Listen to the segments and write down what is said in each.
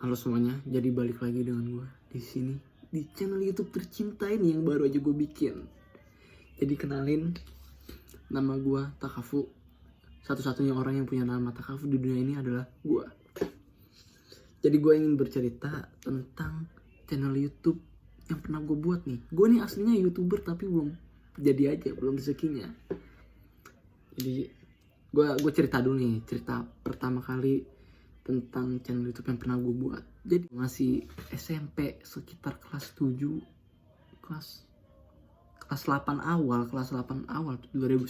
Halo semuanya, jadi balik lagi dengan gue di sini di channel YouTube tercinta ini yang baru aja gue bikin. Jadi kenalin, nama gue Takafu. Satu-satunya orang yang punya nama Takafu di dunia ini adalah gue. Jadi gue ingin bercerita tentang channel YouTube yang pernah gue buat nih. Gue nih aslinya YouTuber tapi belum jadi aja, belum rezekinya. Jadi gue cerita dulu nih, cerita pertama kali tentang channel YouTube yang pernah gue buat. Jadi masih SMP sekitar kelas 7, kelas 8 awal 2019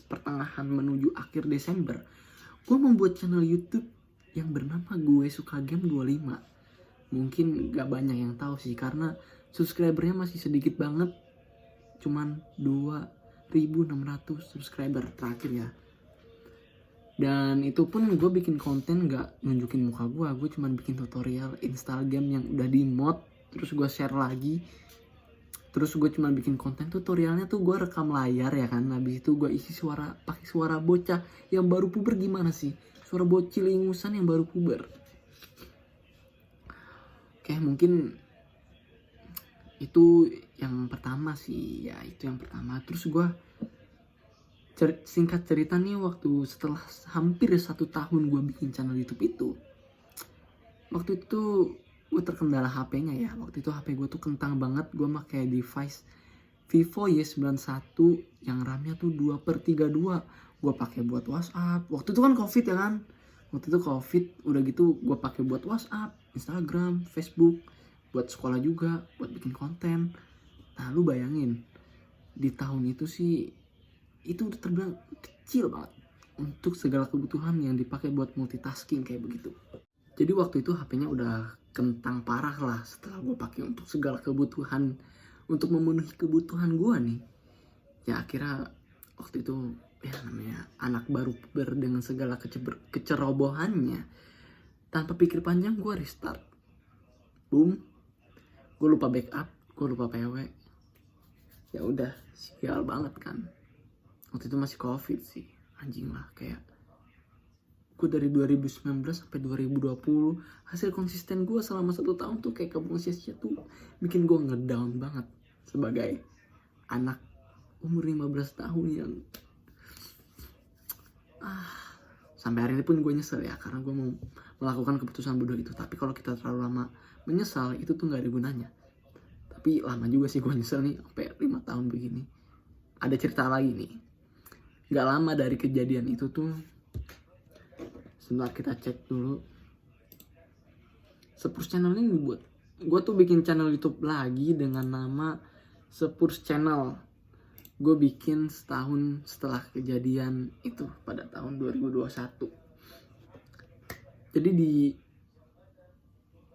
pertengahan menuju akhir Desember. Gue membuat channel YouTube yang bernama Gue Suka Game 25. Mungkin gak banyak yang tahu sih karena subscribernya masih sedikit banget. Cuman 2.600 subscriber terakhir ya. Dan itu pun gue bikin konten gak nunjukin muka gue cuma bikin tutorial install game yang udah di mod, terus gue share lagi. Terus gue cuma bikin konten tutorialnya tuh gue rekam layar ya kan. Habis itu gue isi suara, pakai suara bocah yang baru puber. Gimana sih? Suara bocil ingusan yang baru puber. Oke, mungkin itu yang pertama sih. Ya itu yang pertama. Terus gue singkat cerita nih, waktu setelah hampir 1 tahun gue bikin channel YouTube itu, waktu itu gue terkendala HP-nya ya. Waktu itu HP gue tuh kentang banget. Gue pakai device Vivo Y91 yang RAM-nya tuh 2/32. Gue pakai buat WhatsApp. Waktu itu kan COVID ya kan. Waktu itu COVID, udah gitu gue pakai buat WhatsApp, Instagram, Facebook, buat sekolah juga, buat bikin konten. Nah, lu bayangin di tahun itu sih, itu udah terbilang kecil banget untuk segala kebutuhan yang dipakai buat multitasking kayak begitu. Jadi waktu itu HP-nya udah kentang parah lah setelah gue pakai untuk segala kebutuhan, untuk memenuhi kebutuhan gue nih. Ya akhirnya waktu itu ya namanya anak baru puber dengan segala kecerobohannya. Tanpa pikir panjang gue restart. Boom. Gue lupa backup, gue lupa PW. Ya udah, sial banget kan. Waktu itu masih COVID sih, anjing lah. Kayak gue dari 2019 sampai 2020, hasil konsisten gue selama 1 tahun tuh kayak kebun sia-sia tuh bikin gue ngedown banget sebagai anak umur 15 tahun yang sampai hari ini pun gue nyesel ya, karena gue mau melakukan keputusan bodoh itu. Tapi kalau kita terlalu lama menyesal, itu tuh gak ada gunanya. Tapi lama juga sih gue nyesel nih sampai 5 tahun begini. Ada cerita lagi nih. Gak lama dari kejadian itu tuh, sebentar kita cek dulu. Spurs Channel ini dibuat, gue tuh bikin channel YouTube lagi dengan nama Spurs Channel. Gue bikin setahun setelah kejadian itu pada tahun 2021.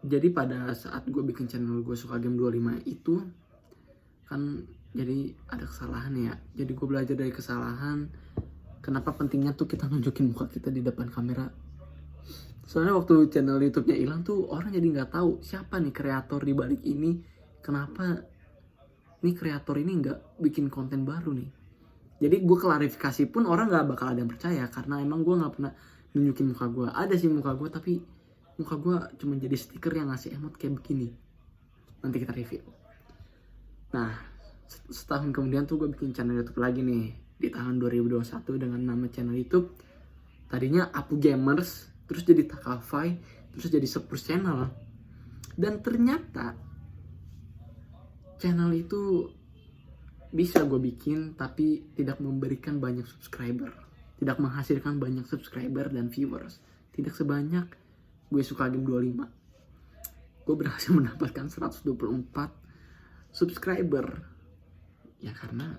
Jadi pada saat gue bikin channel Gue Suka Game 25 itu kan, jadi ada kesalahan ya. Jadi gue belajar dari kesalahan. Kenapa pentingnya tuh kita nunjukin muka kita di depan kamera. Soalnya waktu channel YouTube-nya hilang tuh, orang jadi nggak tahu siapa nih kreator di balik ini. Kenapa nih kreator ini nggak bikin konten baru nih. Jadi gue klarifikasi pun orang nggak bakal ada yang percaya, karena emang gue nggak pernah nunjukin muka gue. Ada sih muka gue, tapi muka gue cuma jadi stiker yang ngasih emot kayak begini. Nanti kita review. Nah, setahun kemudian tuh gue bikin channel YouTube lagi nih di tahun 2021 dengan nama channel YouTube tadinya Apu Gamers, terus jadi Takafai, terus jadi Spurs Channel. Dan ternyata channel itu bisa gue bikin tapi tidak memberikan banyak subscriber, tidak menghasilkan banyak subscriber dan viewers, tidak sebanyak Gue Suka Game 25. Gue berhasil mendapatkan 124 subscriber. Ya karena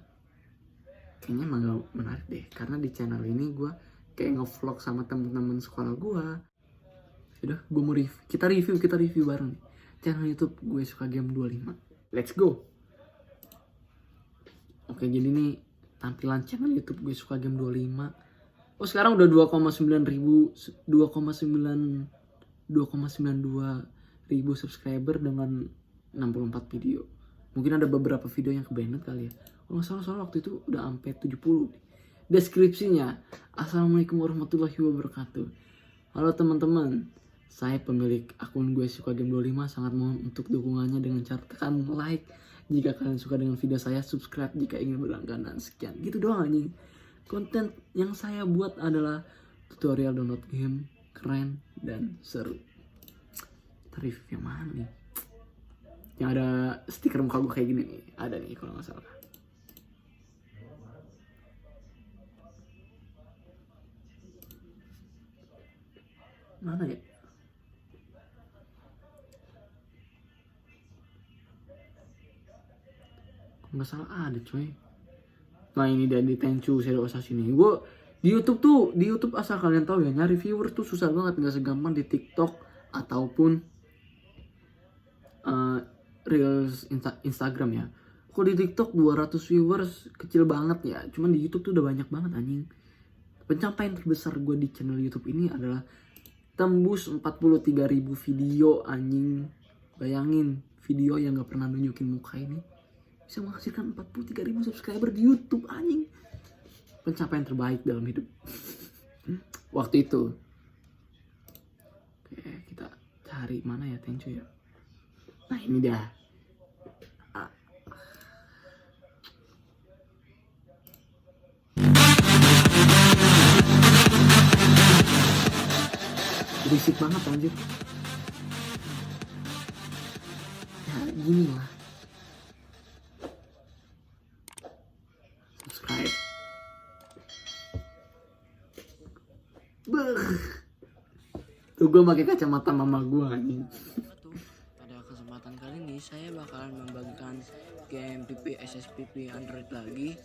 kayaknya emang gak menarik deh, karena di channel ini gue kayak ngevlog sama temen-temen sekolah gue. Udah, gue mau kita review bareng nih channel YouTube Gue Suka Game 25. Let's go. Oke, jadi nih tampilan channel YouTube Gue Suka Game 25. Oh, sekarang udah 2,92 ribu subscriber dengan 64 video. Mungkin ada beberapa video yang kebanyakan kali ya. Kalau nggak salah, soalnya waktu itu udah sampai 70. Deskripsinya, Assalamualaikum warahmatullahi wabarakatuh. Halo teman-teman, Saya pemilik akun Gue Suka Game 25 sangat mohon untuk dukungannya dengan cara tekan like jika kalian suka dengan video saya, subscribe jika ingin berlangganan. Sekian, gitu doang anjing. Konten yang saya buat adalah tutorial download game keren dan seru. Tarif yang mana nih? Yang ada stiker muka gue kayak gini nih, ada nih kalau nggak salah. Mana ya? Nggak salah ada coy. Nah ini dia di Tenchu Shadow Assassin ini. Gue di YouTube asal kalian tahu ya, nyari viewer tuh susah banget, nggak segampang di TikTok ataupun Reels Instagram ya. Kalau di TikTok 200 viewers kecil banget ya. Cuman di YouTube tuh udah banyak banget anjing. Pencapaian terbesar gue di channel YouTube ini adalah tembus 43.000 video anjing. Bayangin, video yang gak pernah nunjukin muka ini bisa menghasilkan 43.000 subscriber di YouTube anjing. Pencapaian terbaik dalam hidup waktu itu. Oke, kita cari mana ya Tenchu ya. Nah ini dia. Berisik banget anjir. Ya gini lah. Subscribe. Tuh gue pakai kacamata mama gue anjing. Pada kesempatan kali ini saya bakalan membagikan game PP SSPP Android lagi.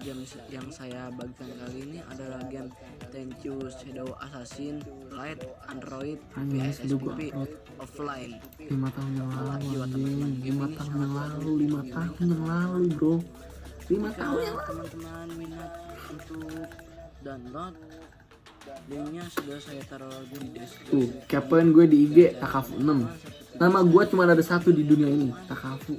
Game yang saya bagikan kali ini adalah game Tenchu Shadow Assassin Lite Android PP SSPP offline. 5 tahun yang lalu anjing. 5 tahun yang lalu, 5 tahun yang lalu bro. 5 tahun yang lalu. Teman-teman minat untuk download, linknya sudah saya taruh di deskripsi. Tuh, kepoin gue di IG Takafu 6. Nama gue cuma ada satu di dunia ini, Takafu.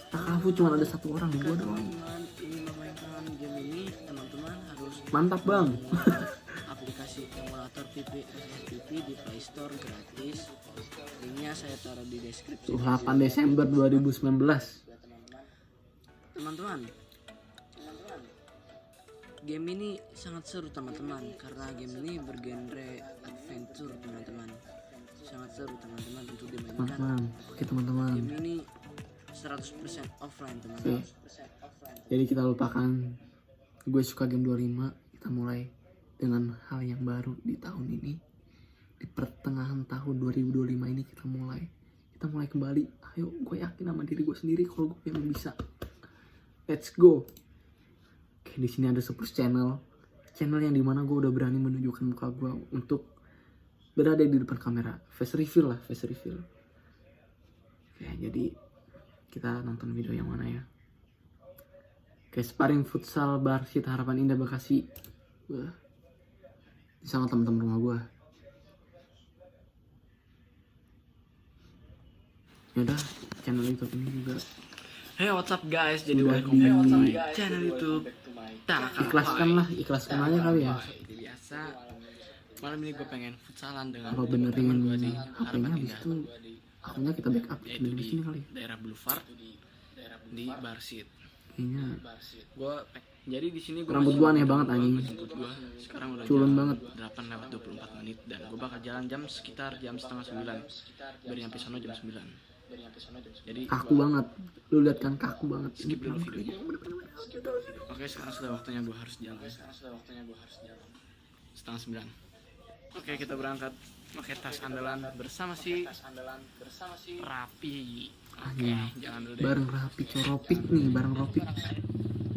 Takafu cuma ada satu orang, gue doang. Teman-teman ingin memainkan game ini, teman-teman harus Mantap bang. aplikasi emulator PP SSPP di Play Store gratis. Linknya saya taruh di deskripsi. Tuh, 8 Desember 2019. Teman-teman, game ini sangat seru teman-teman, karena game ini bergenre adventure teman-teman. Sangat seru teman-teman untuk dimainkan. Teman-teman, oke teman-teman. Game ini 100% offline teman-teman. Jadi kita lupakan Gue Suka Game 25. Kita mulai dengan hal yang baru di tahun ini. Di pertengahan tahun 2025 ini kita mulai kembali. Ayo, gue yakin sama diri gue sendiri kalau gue memang bisa. Let's go. Oke, di sini ada Super Channel yang dimana gue udah berani menunjukkan muka gue untuk berada di depan kamera. Face reveal. Oke, jadi kita nonton video yang mana ya? Oke, sparring futsal Barsit Harapan Indah Bekasi. Wah, sama teman-teman rumah gue. Yaudah, channel YouTube ini juga. Hey what's up guys, jadi Udah welcome back to my channel YouTube. Ikhlaskan aja kali ya. Seperti biasa, malam ini gue pengen futsalan dengan Kalau benerin teman gue di HP-nya Harapan habis Indah, itu akunnya kita backup yaitu di di sini kali. daerah Boulevard di Barsit. Kayaknya Jadi di sini gue rambut gua aneh banget anjing. Sekarang udah Culun jam banget. 8:24 dan gue bakal jalan sekitar jam setengah 9. Baru nyampe sana jam 9. Jadi Kaku banget. Lu lihat kan kaku banget. skip dulu videonya. Oke, sekarang sudah waktunya gue harus jalan. Setengah 9. Oke, kita berangkat pakai tas andalan bersama si Rapi. Oke, jalan dulu deh. Bareng Rapi Coropik nih, bareng Ropik.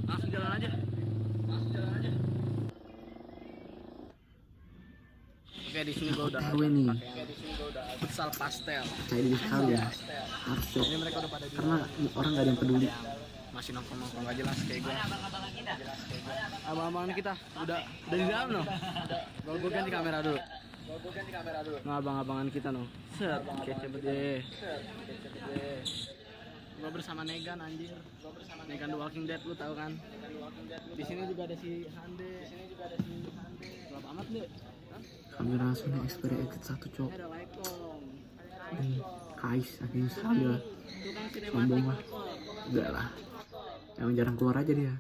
Langsung jalan aja. Oke, di sini gue udah OTW nih. futsal pastel. Percaya diri sekali ya. Harus deh. Ini mereka udah pada di Karena orang gak ada yang peduli. masih nongkrong gak jelas kayak gue. Abang-abangan kita udah di dalam loh. Gue ganti kamera dulu. Nah, abang-abangan kita loh. Set, kece deh. Gue bersama Negan anjir. Negan The Walking Dead lu tahu kan? Di sini juga ada si Hande. Gelap amat deh. kamera Sony Xperia X1 cok. Ini Kais akhirnya sambil sombong lah, enggak lah, emang jarang keluar aja dia.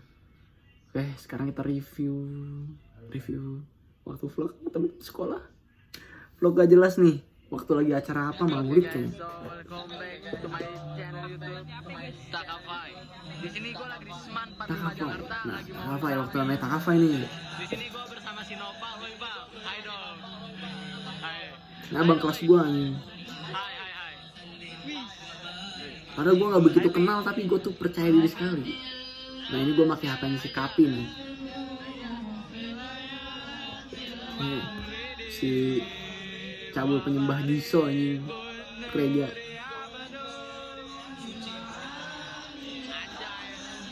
Oke, sekarang kita review waktu vlog temen sekolah. Vlog gak jelas nih, waktu lagi acara apa maulid kayaknya. Welcome back to my channel YouTube Takafai. Di sini gue lagi di Seman 45 Takafai, Jakarta. nah Lagi mau Takafai, waktu namanya Takafai nih. di sini gue bersama si Nopal. Woi Pal, hai dong. Hai. Nah abang kelas gua nih. Hai hai hai. Padahal gue gak begitu kenal, tapi gue tuh percaya diri sekali. Nah ini gue pakai HP-nya si Kapi nih. Nih, si cabul penyembah Jiso ini Kreja.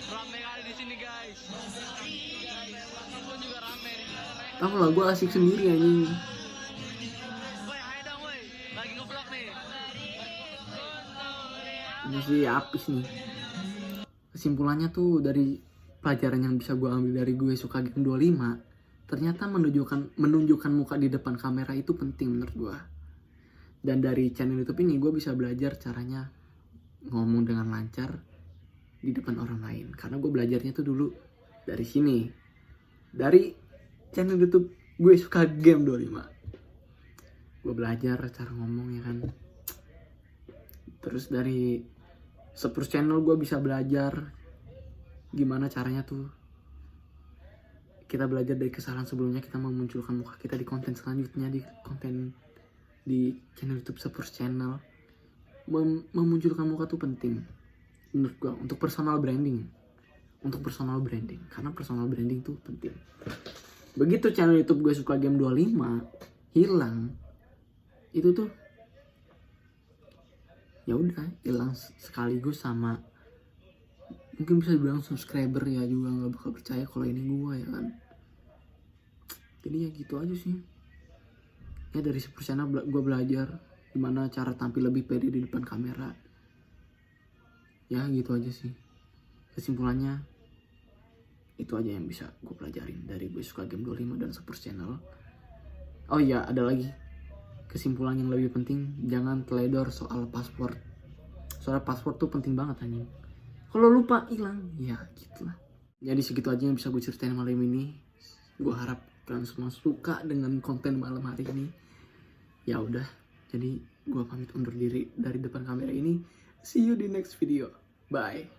Rame kali di sini guys. Pun juga rame. Tahu lah gue asik sendiri anjing. Woi hai dong woi. Lagi nge-vlog nih. Ini sih apis nih. Kesimpulannya tuh dari pelajaran yang bisa gue ambil dari gue suka game 25, ternyata menunjukkan muka di depan kamera itu penting menurut gue. Dan dari channel YouTube ini gue bisa belajar caranya ngomong dengan lancar di depan orang lain. Karena gue belajarnya tuh dulu dari sini, dari channel YouTube gue suka game 25. Gue belajar cara ngomong ya kan. Terus dari Spurs Channel gue bisa belajar gimana caranya tuh kita belajar dari kesalahan sebelumnya, kita memunculkan muka kita di konten selanjutnya, di konten di channel YouTube Spurs Channel. Memunculkan muka tuh penting menurut gue untuk personal branding, karena personal branding tuh penting. Begitu channel YouTube gue suka game 25 hilang, itu tuh ya udah hilang sekaligus sama mungkin bisa dibilang subscriber ya juga nggak bakal percaya kalau ini gua ya kan. Jadi ya gitu aja sih ya, dari Spurs Channel gua belajar gimana cara tampil lebih pede di depan kamera ya, gitu aja sih kesimpulannya. Itu aja yang bisa gue pelajarin dari gue suka game 25 dan Spurs Channel. Oh iya, ada lagi kesimpulan yang lebih penting, jangan teledor soal password. Soalnya password tuh penting banget anjing. Kalau lupa hilang, ya gitulah. Jadi segitu aja yang bisa gue ceritain malam ini. Gue harap kalian semua suka dengan konten malam hari ini. Ya udah, jadi gue pamit undur diri dari depan kamera ini. See you di next video. Bye.